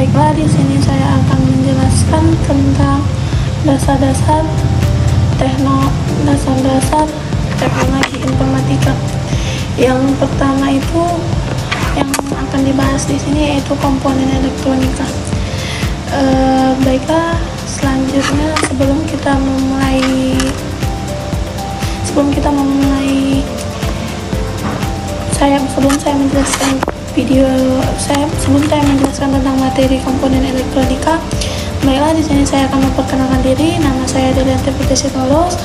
Baiklah, di sini saya akan menjelaskan tentang dasar-dasar teknologi informatika. Yang pertama itu yang akan dibahas di sini yaitu komponen elektronika. Baiklah, selanjutnya sebelum kita memulai sebelum saya menjelaskan tentang materi komponen elektronika, baiklah di sini saya akan memperkenalkan diri. Nama saya Delianti Putri Sitorus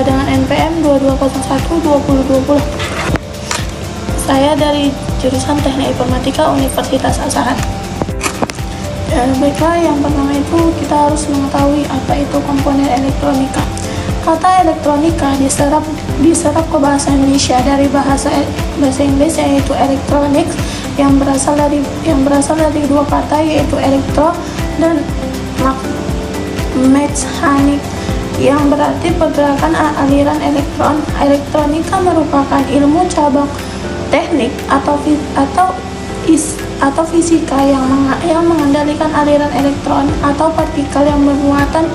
dengan NPM 2201-2020. Saya dari jurusan Teknik Informatika Universitas Asahan. Baiklah, yang pertama itu kita harus mengetahui apa itu komponen elektronika. Kata elektronika diserap ke bahasa Indonesia dari bahasa Inggris yaitu electronics yang berasal dari dua kata yaitu elektro dan mekanik yang berarti pergerakan aliran elektron. Elektronika merupakan ilmu cabang teknik atau fisika yang mengendalikan aliran elektron atau partikel yang bermuatan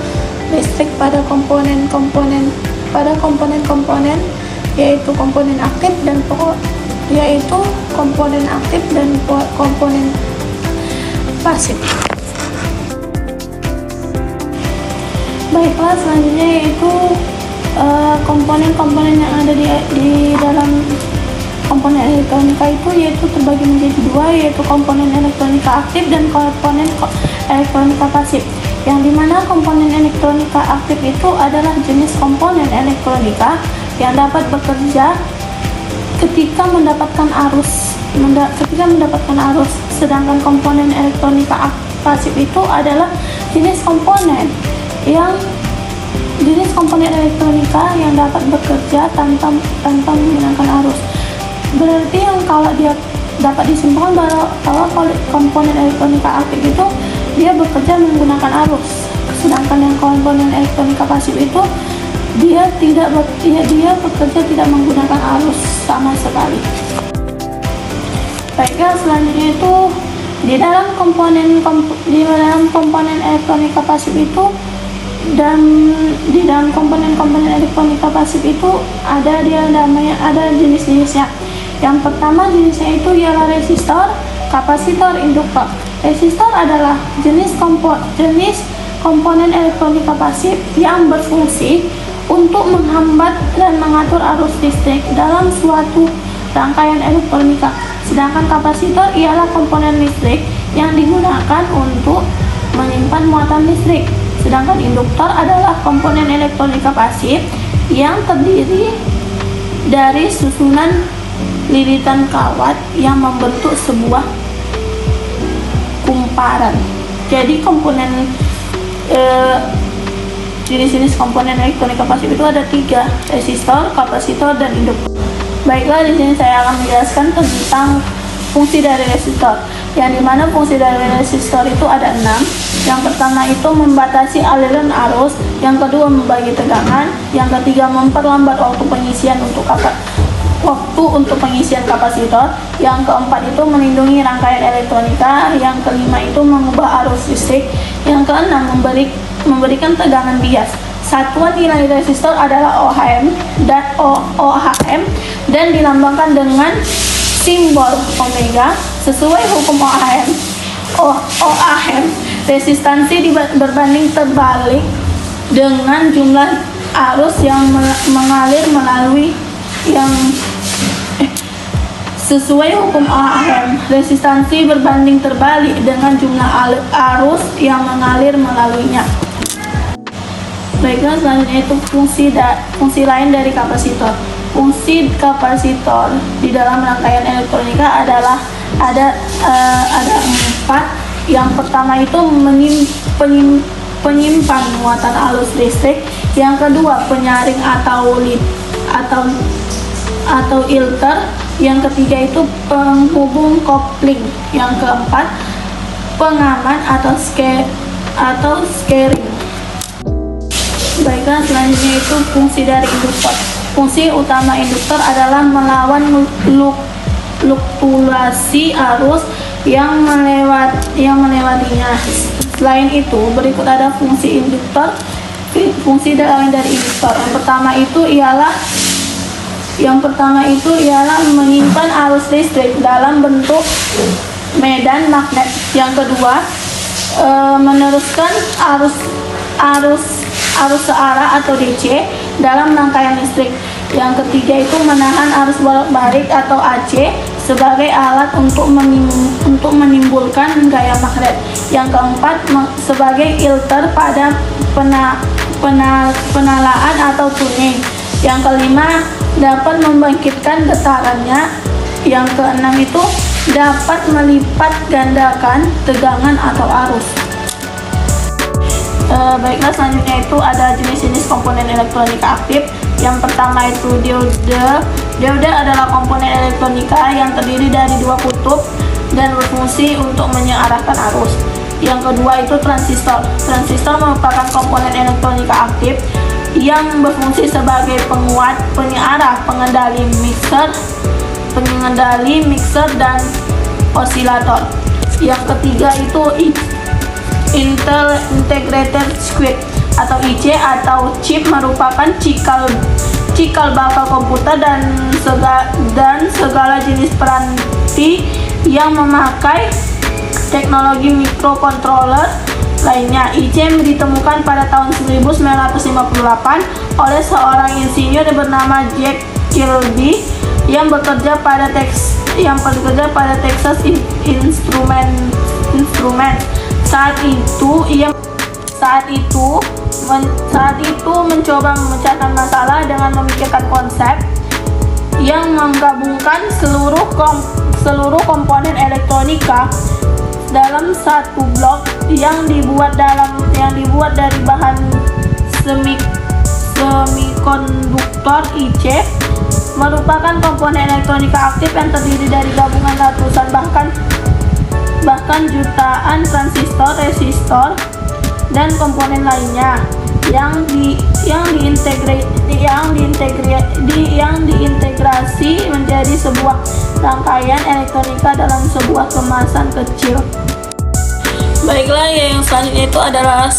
listrik pada komponen-komponen yaitu komponen aktif dan komponen pasif. Baiklah, selanjutnya yaitu komponen-komponen yang ada di dalam komponen elektronika itu yaitu terbagi menjadi dua, yaitu komponen elektronika aktif dan komponen elektronika pasif. Yang dimana komponen elektronika aktif itu adalah jenis komponen elektronika yang dapat bekerja ketika mendapatkan arus, sedangkan komponen elektronika pasif itu adalah jenis komponen elektronika yang dapat bekerja tanpa menggunakan arus. Berarti yang kalau dia dapat disimpulkan bahwa komponen elektronika aktif itu dia bekerja menggunakan arus, sedangkan yang komponen elektronika pasif itu dia bekerja tidak menggunakan arus sama sekali. Baiklah, selanjutnya itu di dalam komponen elektronika pasif itu dan di dalam komponen elektronika pasif itu ada jenis-jenisnya. Yang pertama jenisnya itu ialah resistor, kapasitor, induktor. Resistor adalah jenis komponen elektronika pasif yang berfungsi untuk menghambat dan mengatur arus listrik dalam suatu rangkaian elektronika. Sedangkan kapasitor ialah komponen listrik yang digunakan untuk menyimpan muatan listrik. Sedangkan induktor adalah komponen elektronika pasif yang terdiri dari susunan lilitan kawat yang membentuk sebuah kumparan. Jadi jenis-jenis komponen elektronika pasif itu ada 3, resistor, kapasitor, dan induktor. Baiklah, di sini saya akan menjelaskan tentang fungsi dari resistor. Yang dimana fungsi dari resistor itu ada 6. Yang pertama itu membatasi aliran arus, yang kedua membagi tegangan, yang ketiga memperlambat waktu untuk pengisian kapasitor, yang keempat itu melindungi rangkaian elektronika, yang kelima itu mengubah arus listrik, yang keenam memberikan tegangan bias. Satuan nilai resistor adalah ohm dan dilambangkan dengan simbol omega. Sesuai hukum ohm, resistansi berbanding terbalik dengan jumlah arus yang mengalir melalui sesuai hukum Ohm, resistansi berbanding terbalik dengan jumlah arus yang mengalir melaluinya. Baiklah, selanjutnya itu fungsi lain dari kapasitor. Fungsi kapasitor di dalam rangkaian elektronika adalah ada 4. Yang pertama itu penyimpan muatan arus listrik. Yang kedua penyaring atau filter. Yang ketiga itu penghubung kopling. Yang keempat pengaman atau scaring. Baiklah, selanjutnya itu fungsi dari induktor. Fungsi utama induktor adalah melawan fluktuasi arus yang melewatinya. Selain itu, berikut ada fungsi induktor. Fungsi lain dari induktor. Yang pertama itu ialah menyimpan arus listrik dalam bentuk medan magnet. Yang kedua, meneruskan arus searah atau DC dalam rangkaian listrik. Yang ketiga itu menahan arus bolak-balik atau AC sebagai alat untuk menimbulkan gaya magnet. Yang keempat, sebagai filter pada penalaan atau tuning. Yang kelima, dapat membangkitkan getarannya. Yang keenam itu dapat melipat gandakan tegangan atau arus. Baiklah, selanjutnya itu ada jenis-jenis komponen elektronika aktif. Yang pertama itu diode. Diode adalah komponen elektronika yang terdiri dari dua kutub dan berfungsi untuk menyearahkan arus. Yang kedua itu transistor. Transistor merupakan komponen elektronika aktif yang berfungsi sebagai penguat, penyearah, pengendali mixer dan osilator. Yang ketiga itu integrated circuit atau IC atau chip, merupakan cikal bakal komputer dan segala jenis peranti yang memakai teknologi microcontroller lainnya. IC ditemukan pada tahun 1958 oleh seorang insinyur bernama Jack Kilby yang bekerja pada Texas Instruments. Saat itu mencoba memecahkan masalah dengan memikirkan konsep yang menggabungkan seluruh komponen elektronika dalam satu blok yang dibuat dari bahan semikonduktor. IC merupakan komponen elektronika aktif yang terdiri dari gabungan ratusan bahkan jutaan transistor, resistor, dan komponen lainnya yang diintegrasi menjadi sebuah rangkaian elektronika dalam sebuah kemasan kecil. Baiklah, yang selanjutnya itu adalah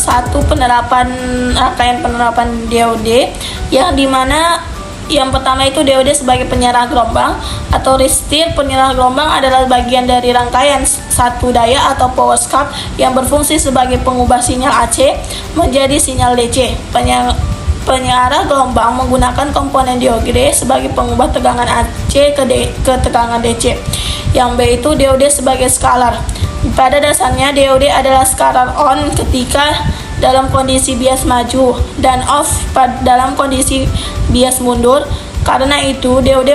rangkaian penerapan diode, yang dimana yang pertama itu diode sebagai penyerah gelombang atau resistor. Penyerah gelombang adalah bagian dari rangkaian satu daya atau power scarf yang berfungsi sebagai pengubah sinyal AC menjadi sinyal DC. Penyerah gelombang menggunakan komponen diode sebagai pengubah tegangan AC ke tegangan DC. Yang B itu diode sebagai scalar. Pada dasarnya diode adalah scalar on ketika dalam kondisi bias maju dan off dalam kondisi bias mundur. Karena itu diode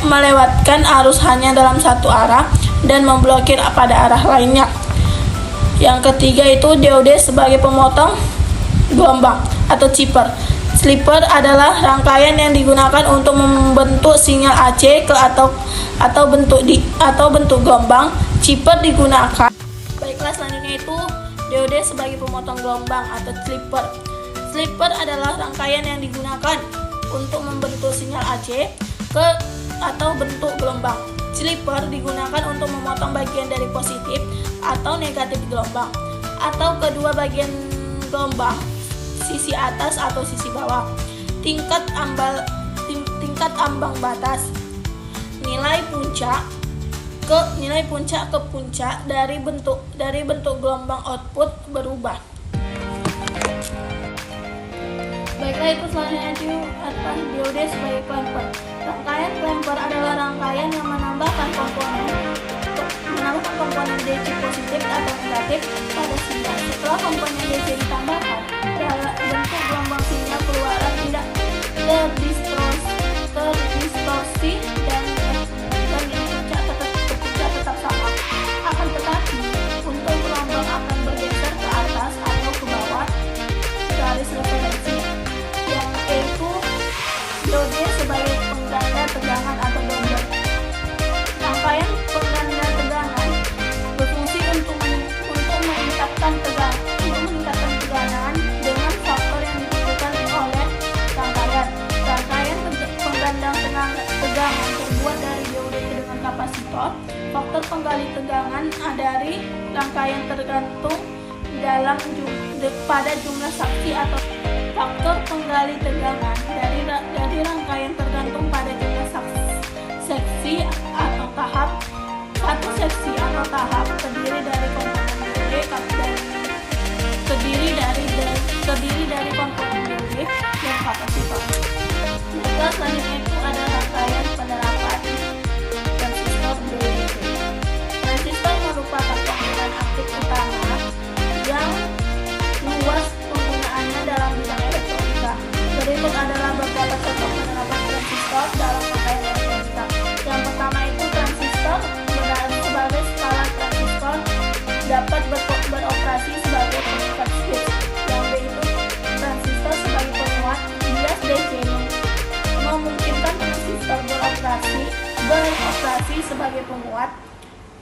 melewatkan arus hanya dalam satu arah dan memblokir pada arah lainnya. Yang ketiga itu diode sebagai pemotong gelombang atau chipper. Slipper adalah rangkaian yang digunakan untuk membentuk sinyal AC atau bentuk gelombang. Chipper digunakan. Baiklah, selanjutnya itu diode sebagai pemotong gelombang atau slipper. Slipper adalah rangkaian yang digunakan untuk membentuk sinyal AC atau bentuk gelombang. Slipper digunakan untuk memotong bagian dari positif atau negatif gelombang atau kedua bagian gelombang, sisi atas atau sisi bawah. Tingkat ambang batas. Nilai puncak ke puncak dari bentuk gelombang output berubah. Baiklah, itu selanjutnya itu adalah diode sebagai clamper. Rangkaian clamper adalah rangkaian yang menambahkan komponen DC positif atau negatif pada sinyal. Setelah komponen DC ditambahkan, bentuk gelombang sinyal keluaran tidak terdistorsi dan puncak tetap sama. Akan tetapi, untuk gelombang akan bergeser ke atas atau ke bawah garis referensi, yang yaitu diode sebagai pengganda tegangan atau domper. Rangkaian pengganda tegangan berfungsi untuk meningkatkan tegangan dengan faktor yang ditentukan oleh rangkaian. Faktor penggali tegangan dari rangkaian tergantung pada jumlah saksi atau faktor penggali tegangan dari rangkaian tergantung pada jumlah seksi atau tahap. Satu seksi atau tahap terdiri dari komponen building dan terdiri dari komponen building dan kapasitor. Maka selanjutnya itu ada rangkaian penerapan transistor BDD. Transistor merupakan komponen aktif utama yang luas penggunaannya dalam bidang elektronika. Berikut adalah beberapa contoh penerapan transistor dalam rangkaian elektronika. Yang pertama itu transistor sebagai skala transistor dapat beroperasi sebagai pengikat switch. Yang B itu transistor sebagai penguat bias DC memungkinkan transistor beroperasi sebagai penguat.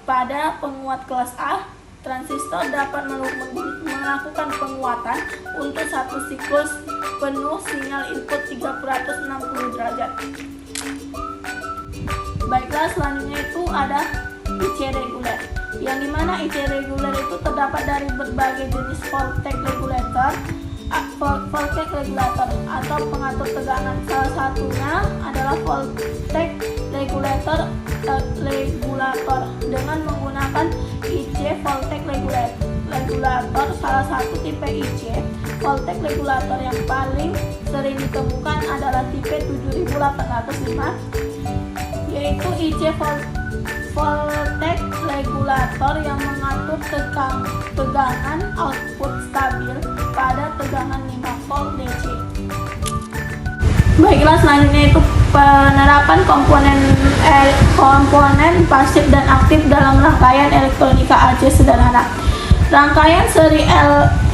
Pada penguat kelas A, transistor dapat melakukan penguatan untuk satu siklus penuh sinyal input 360 derajat. Baiklah, selanjutnya itu ada IC reguler, yang dimana IC reguler itu terdapat dari berbagai jenis voltage regulator atau pengatur tegangan. Salah satunya adalah voltage regulator dengan menggunakan IC voltage regulator. Salah satu tipe IC voltage regulator yang paling sering ditemukan adalah tipe 7805, yaitu IC voltage regulator yang mengatur tegangan output stabil pada tegangan 5 volt DC. Baiklah, selanjutnya itu penerapan komponen pasif dan aktif dalam rangkaian elektronika AC sederhana. Rangkaian seri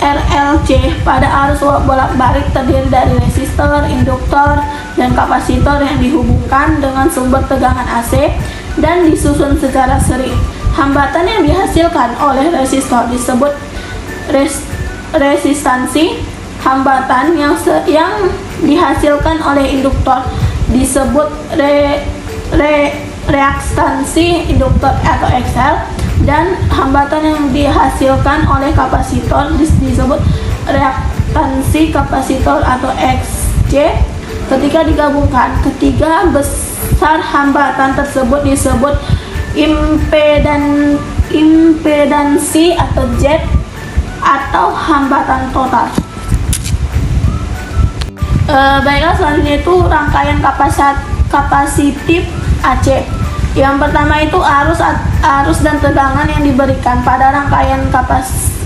RLC pada arus bolak-balik terdiri dari resistor, induktor, dan kapasitor yang dihubungkan dengan sumber tegangan AC dan disusun secara seri. Hambatan yang dihasilkan oleh resistor disebut resistansi. Hambatan yang dihasilkan oleh induktor disebut reaktansi induktor atau XL, dan hambatan yang dihasilkan oleh kapasitor disebut reaktansi kapasitor atau XC. Ketika digabungkan, ketiga besar hambatan tersebut disebut impedansi atau Z atau hambatan total. Baiklah, selanjutnya itu rangkaian kapasitif AC. Yang pertama itu arus dan tegangan yang diberikan pada rangkaian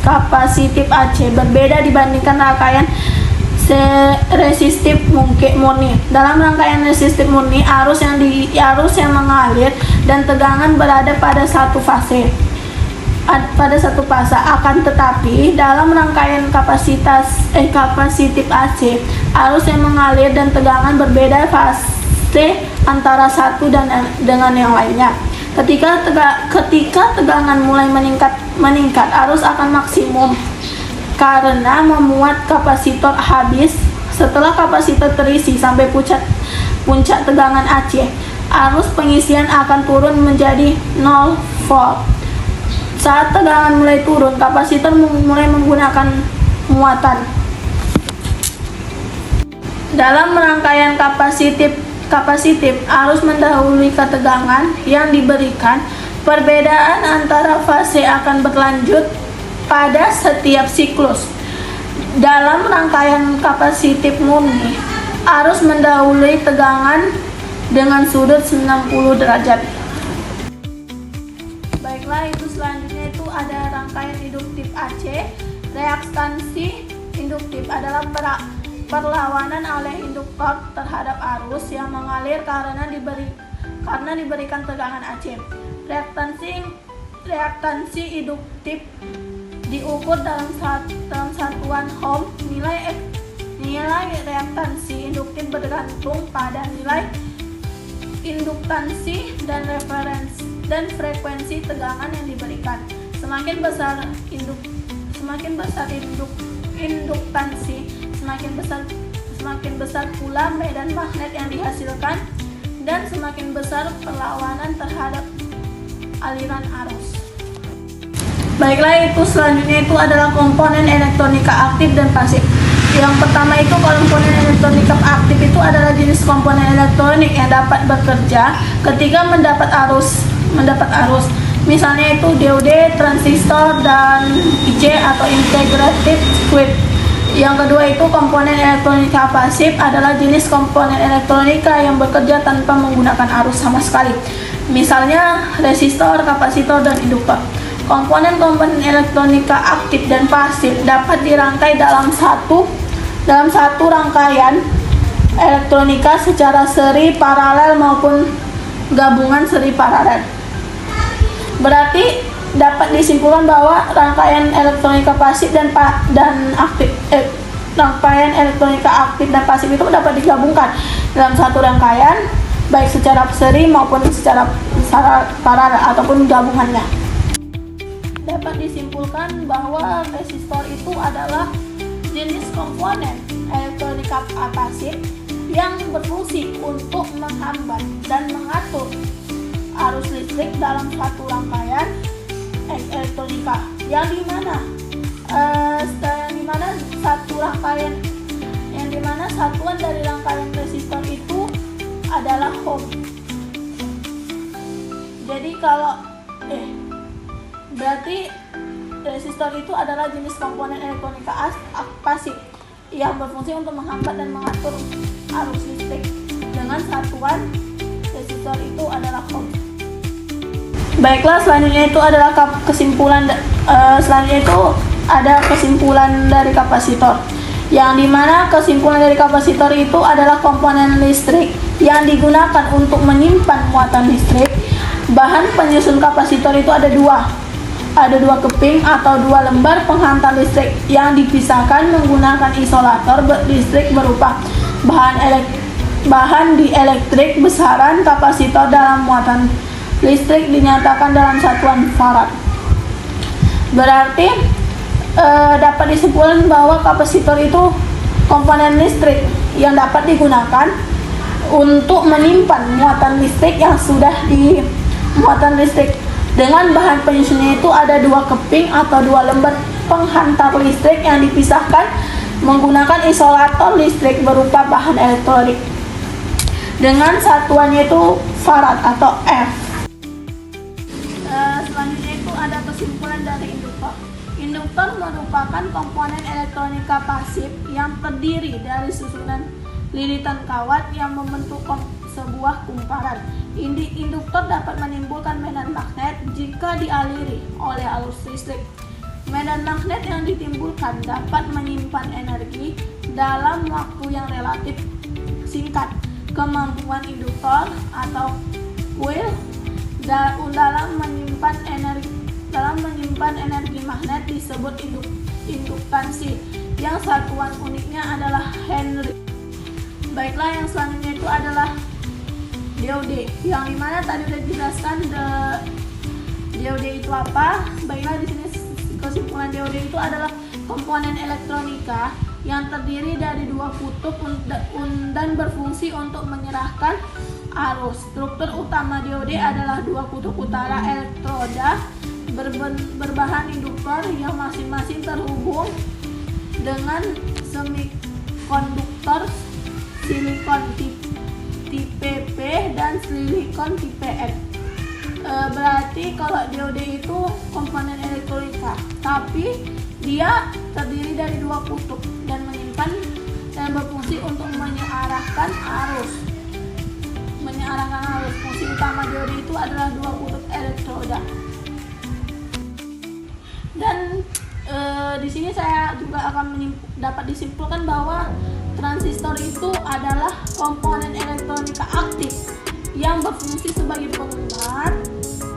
kapasitif AC berbeda dibandingkan rangkaian resistif murni. Dalam rangkaian resistif murni, arus yang mengalir dan tegangan berada pada satu fase. Akan tetapi dalam rangkaian kapasitif AC, arus yang mengalir dan tegangan berbeda fase antara satu dengan yang lainnya. Ketika tegangan mulai meningkat, arus akan maksimum karena memuat kapasitor habis. Setelah kapasitor terisi sampai puncak tegangan AC, arus pengisian akan turun menjadi 0 volt. Saat tegangan mulai turun, kapasitor mulai menggunakan muatan. Dalam rangkaian kapasitif, arus mendahului ketegangan yang diberikan. Perbedaan antara fase akan berlanjut pada setiap siklus. Dalam rangkaian kapasitif murni, arus mendahului tegangan dengan sudut 90 derajat. Baiklah, itu selanjutnya itu ada rangkaian induktif AC. Reaktansi induktif adalah perlawanan oleh induktor terhadap arus yang mengalir karena diberikan tegangan AC. Reaktansi induktif diukur dalam satuan ohm. Nilai reaktansi induktif bergantung pada nilai induktansi dan frekuensi tegangan yang diberikan. Semakin besar induktansi, semakin besar pula medan magnet yang dihasilkan, dan semakin besar perlawanan terhadap aliran arus. Baiklah, itu selanjutnya itu adalah komponen elektronika aktif dan pasif. Yang pertama itu komponen elektronika aktif itu adalah jenis komponen elektronik yang dapat bekerja ketika mendapat arus. Misalnya itu DOD, transistor, dan IC atau integrated circuit. Yang kedua itu komponen elektronika pasif adalah jenis komponen elektronika yang bekerja tanpa menggunakan arus sama sekali. Misalnya resistor, kapasitor, dan induktor. Komponen-komponen elektronika aktif dan pasif dapat dirangkai dalam satu rangkaian elektronika secara seri, paralel, maupun gabungan seri paralel. Berarti dapat disimpulkan bahwa rangkaian elektronika pasif rangkaian elektronika aktif dan pasif itu dapat digabungkan dalam satu rangkaian, baik secara seri maupun secara paralel ataupun gabungannya. Dapat disimpulkan bahwa resistor itu adalah jenis komponen elektronika pasif yang berfungsi untuk menghambat dan mengatur arus listrik dalam satu rangkaian elektronika, yang dimana satuan dari rangkaian resistor itu adalah ohm. Jadi berarti resistor itu adalah jenis komponen elektronika pasif yang berfungsi untuk menghambat dan mengatur arus listrik dengan satuan resistor itu adalah ohm. Baiklah, selanjutnya itu adalah kesimpulan dari kapasitor, yang dimana kesimpulan dari kapasitor itu adalah komponen listrik yang digunakan untuk menyimpan muatan listrik. Bahan penyusun kapasitor itu ada dua keping atau dua lembar penghantar listrik yang dipisahkan menggunakan isolator listrik berupa bahan dielektrik. Besaran kapasitor dalam muatan listrik dinyatakan dalam satuan farad. Berarti dapat disimpulkan bahwa kapasitor itu komponen listrik yang dapat digunakan untuk menyimpan muatan listrik yang sudah di muatan listrik. Dengan bahan penyusunnya itu ada dua keping atau dua lembar penghantar listrik yang dipisahkan menggunakan isolator listrik berupa bahan elektronik dengan satuannya itu farad atau F. Selanjutnya itu ada kesimpulan dari induktor. Induktor merupakan komponen elektronika pasif yang terdiri dari susunan lilitan kawat yang membentuk sebuah kumparan. Induktor dapat menimbulkan medan magnet jika dialiri oleh arus listrik. Medan magnet yang ditimbulkan dapat menyimpan energi dalam waktu yang relatif singkat. Kemampuan induktor atau coil dalam menyimpan energi magnet disebut induktansi, yang satuan uniknya adalah Henry. Baiklah, yang selanjutnya itu adalah DOD, yang dimana tadi udah dijelaskan DOD itu apa. Baiklah, di sini kesimpulan DOD itu adalah komponen elektronika yang terdiri dari dua kutub dan berfungsi untuk menyerahkan arus. Struktur utama DOD adalah dua kutub utara elektroda berbahan induktor yang masing-masing terhubung dengan semikonduktor silikon tipe P dan silikon tipe N. Berarti kalau DOD itu komponen elektronika, tapi dia terdiri dari dua kutub dan menyimpan dan berfungsi untuk mengarahkan arus. Fungsi utama DOD itu adalah dua kutub elektroda. Dan di sini saya juga akan dapat disimpulkan bahwa transistor itu adalah komponen elektronika aktif yang berfungsi sebagai penggerak,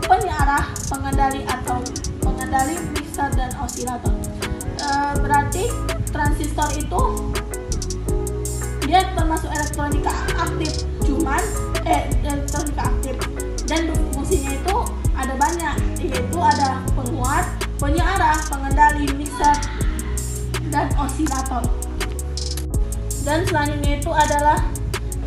penyarah, pengendali mixer dan osilator. Berarti transistor itu dia termasuk elektronika aktif, elektronika aktif, dan fungsinya itu ada banyak, yaitu ada penguat, penyarah, pengendali mixer dan osilator. Dan selanjutnya itu adalah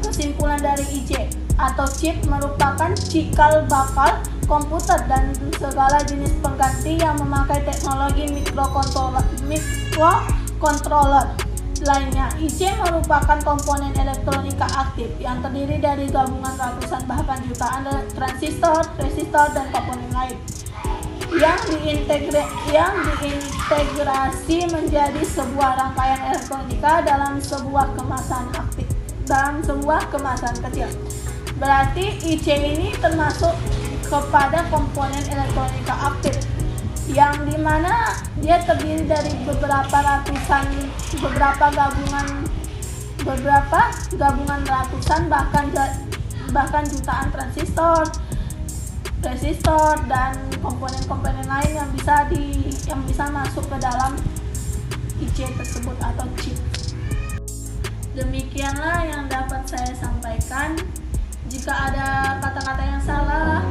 kesimpulan dari IC atau chip, merupakan cikal bakal komputer dan segala jenis pengganti yang memakai teknologi mikrokontroler lainnya. IC merupakan komponen elektronika aktif yang terdiri dari gabungan ratusan bahkan jutaan transistor, resistor, dan komponen lain yang diintegrasi menjadi sebuah rangkaian elektronika dalam sebuah kemasan kecil. Berarti IC ini termasuk kepada komponen elektronika aktif yang dimana dia terdiri dari beberapa gabungan ratusan bahkan jutaan transistor, resistor, dan komponen-komponen lain yang bisa masuk ke dalam IC tersebut atau chip. Demikianlah yang dapat saya sampaikan. Jika ada kata-kata yang salah